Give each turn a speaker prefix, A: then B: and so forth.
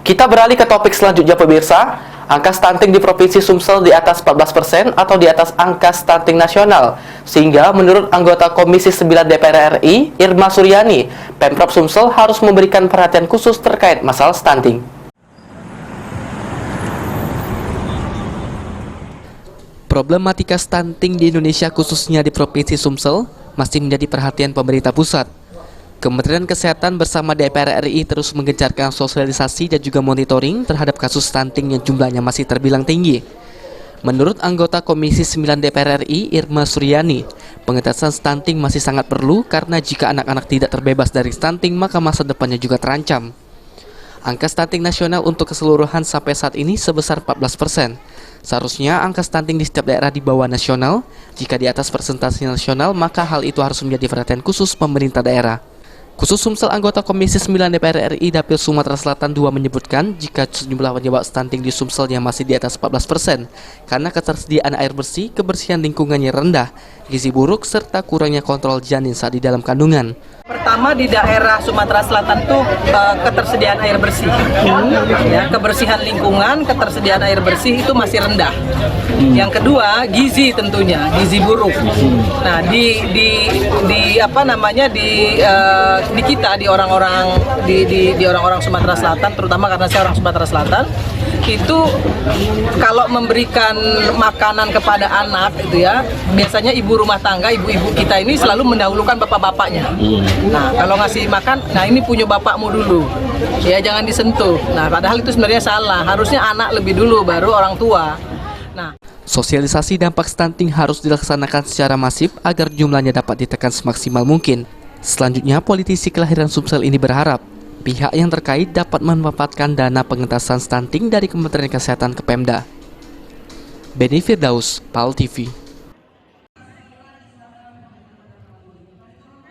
A: Kita beralih ke topik selanjutnya pemirsa. Angka stunting di Provinsi Sumsel di atas 14% atau di atas angka stunting nasional. Sehingga menurut anggota Komisi 9 DPR RI, Irma Suryani, Pemprov Sumsel harus memberikan perhatian khusus terkait masalah stunting. Problematika stunting di Indonesia khususnya di Provinsi Sumsel masih menjadi perhatian pemerintah pusat. Kementerian Kesehatan bersama DPR RI terus menggencarkan sosialisasi dan juga monitoring terhadap kasus stunting yang jumlahnya masih terbilang tinggi. Menurut anggota Komisi 9 DPR RI, Irma Suryani, pengentasan stunting masih sangat perlu karena jika anak-anak tidak terbebas dari stunting maka masa depannya juga terancam. Angka stunting nasional untuk keseluruhan sampai saat ini sebesar 14%. Seharusnya angka stunting di setiap daerah di bawah nasional. Jika di atas persentase nasional, maka hal itu harus menjadi perhatian khusus pemerintah daerah. Khusus Sumsel, anggota Komisi 9 DPR RI Dapil Sumatera Selatan II menyebutkan jika sejumlah penyebab stunting di Sumsel yang masih di atas 14% karena ketersediaan air bersih, kebersihan lingkungannya rendah, gizi buruk, serta kurangnya kontrol janin saat di dalam kandungan.
B: Pertama di daerah Sumatera Selatan tuh ketersediaan air bersih, ya, kebersihan lingkungan, ketersediaan air bersih itu masih rendah. Yang kedua gizi tentunya, gizi buruk. Nah di kita di orang-orang Sumatera Selatan, terutama karena saya orang Sumatera Selatan, itu kalau memberikan makanan kepada anak itu ya biasanya ibu rumah tangga, ibu-ibu kita ini selalu mendahulukan bapak-bapaknya. Nah kalau ngasih makan, nah ini punya bapakmu dulu, ya jangan disentuh. Nah padahal itu sebenarnya salah, harusnya anak lebih dulu baru orang tua. Nah,
A: sosialisasi dampak stunting harus dilaksanakan secara masif agar jumlahnya dapat ditekan semaksimal mungkin. Selanjutnya, politisi kelahiran Sumsel ini berharap pihak yang terkait dapat memanfaatkan dana pengentasan stunting dari Kementerian Kesehatan ke Pemda. Beni Firdaus, PAL TV.